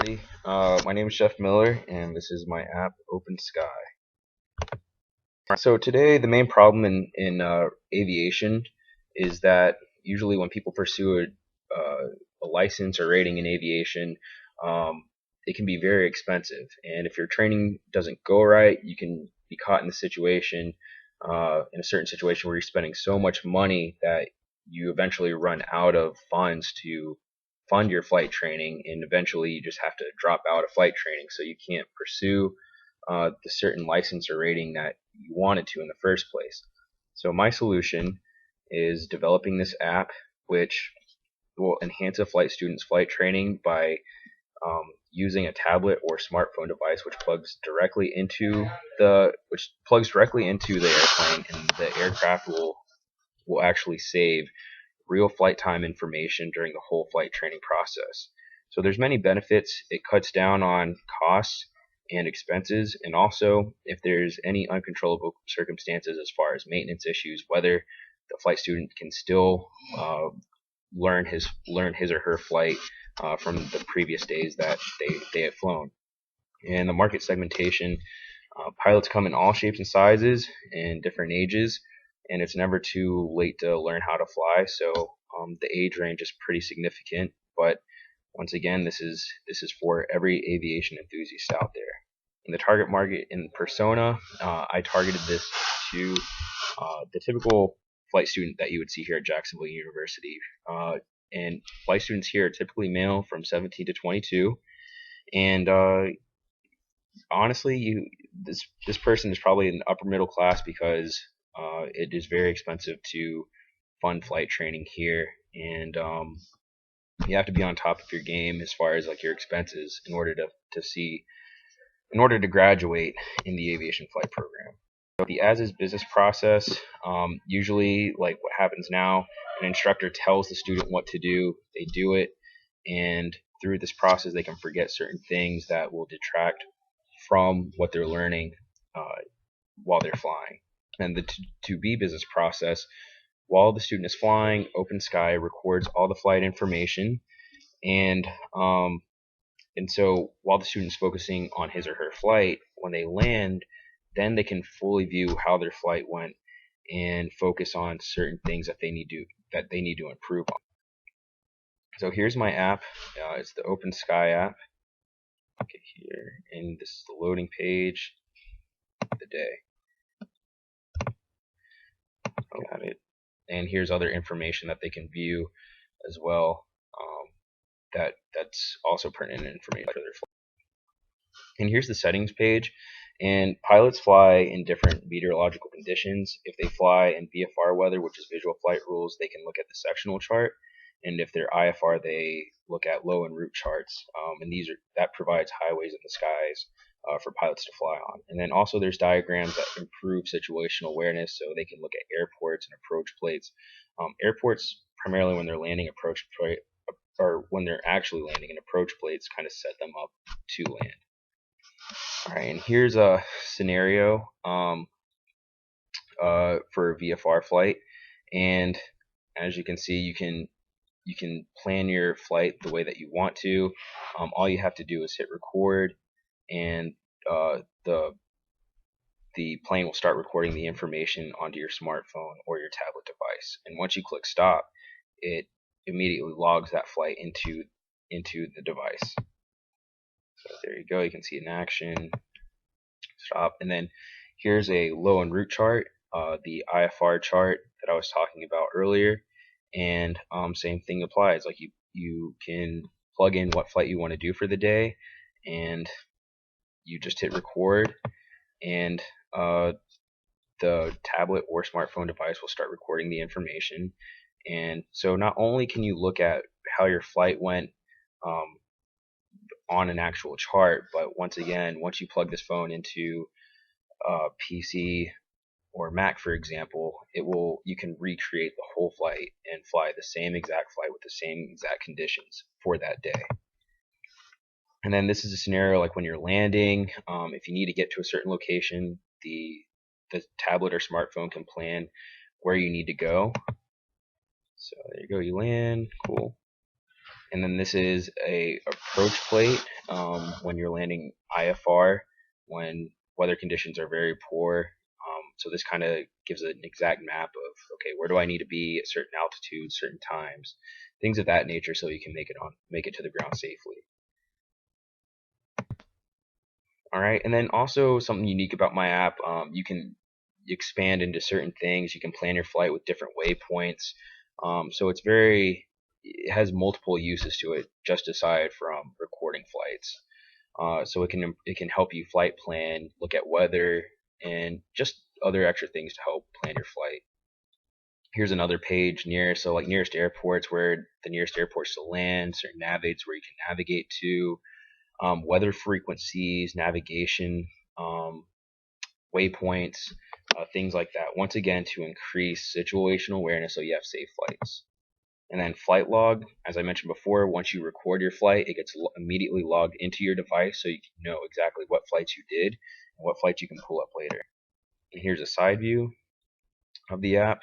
everybody. My name is Chef Miller, and this is my app, Open Sky. So today, the main problem in aviation is that usually when people pursue a license or rating in aviation, it can be very expensive. And if your training doesn't go right, you can be caught in the situation, in a certain situation where you're spending so much money that you eventually run out of funds to fund your flight training, and eventually you just have to drop out of flight training, so you can't pursue the certain license or rating that you wanted to in the first place. So my solution is developing this app which will enhance a flight student's flight training by using a tablet or smartphone device which plugs directly into the airplane, and the aircraft will actually save real flight time information during the whole flight training process. So there's many benefits. It cuts down on costs and expenses, and also if there's any uncontrollable circumstances as far as maintenance issues, whether the flight student can still learn his or her flight from the previous days that they have flown. And the market segmentation, pilots come in all shapes and sizes and different ages, and it's never too late to learn how to fly. So the age range is pretty significant, but once again, this is for every aviation enthusiast out there. In the target market in persona, I targeted this to the typical flight student that you would see here at Jacksonville University. And flight students here are typically male from 17 to 22, and honestly, this person is probably in the upper middle class because it is very expensive to fund flight training here, and you have to be on top of your game as far as like your expenses in order to graduate in the aviation flight program. The as-is business process, usually like what happens now, an instructor tells the student what to do, they do it, and through this process they can forget certain things that will detract from what they're learning while they're flying. And the to-be business process, while the student is flying, Open Sky records all the flight information, and so while the student is focusing on his or her flight, when they land, then they can fully view how their flight went and focus on certain things that they need to improve on. So here's my app. It's the Open Sky app. Okay, here, and this is the loading page of the day. Got it. And here's other information that they can view as well. That's also pertinent information for their flight. And here's the settings page. And pilots fly in different meteorological conditions. If they fly in VFR weather, which is visual flight rules, they can look at the sectional chart. And if they're IFR, they look at low and route charts. And that provides highways in the skies for pilots to fly on. And then also there's diagrams that improve situational awareness, so they can look at airports and approach plates. Airports, primarily when they're landing or when they're actually landing, and approach plates kind of set them up to land. Alright, and here's a scenario for a VFR flight, and as you can see, you can plan your flight the way that you want to. All you have to do is hit record, and the plane will start recording the information onto your smartphone or your tablet device. And once you click stop, it immediately logs that flight into the device. So there you go. You can see it in action. Stop. And then here's a low and route chart, the IFR chart that I was talking about earlier. And same thing applies. Like you can plug in what flight you want to do for the day, and you just hit record, and the tablet or smartphone device will start recording the information. And so not only can you look at how your flight went on an actual chart, but once you plug this phone into PC or Mac, for example, you can recreate the whole flight and fly the same exact flight with the same exact conditions for that day. And then this is a scenario like when you're landing. If you need to get to a certain location, the tablet or smartphone can plan where you need to go. So there you go, you land, cool. And then this is a approach plate, when you're landing IFR when weather conditions are very poor. So this kind of gives an exact map of, okay, where do I need to be at certain altitudes, certain times, things of that nature, so you can make it to the ground safely. All right, and then also something unique about my app, you can expand into certain things. You can plan your flight with different waypoints. So it has multiple uses to it, just aside from recording flights. So it can help you flight plan, look at weather, and just other extra things to help plan your flight. Here's another page so like nearest airports, where the nearest airports to land, certain navigates where you can navigate to, weather frequencies, navigation, um, waypoints, things like that. Once again, to increase situational awareness so you have safe flights. And then flight log, as I mentioned before, once you record your flight, it gets immediately logged into your device so you can know exactly what flights you did and what flights you can pull up later. And here's a side view of the app.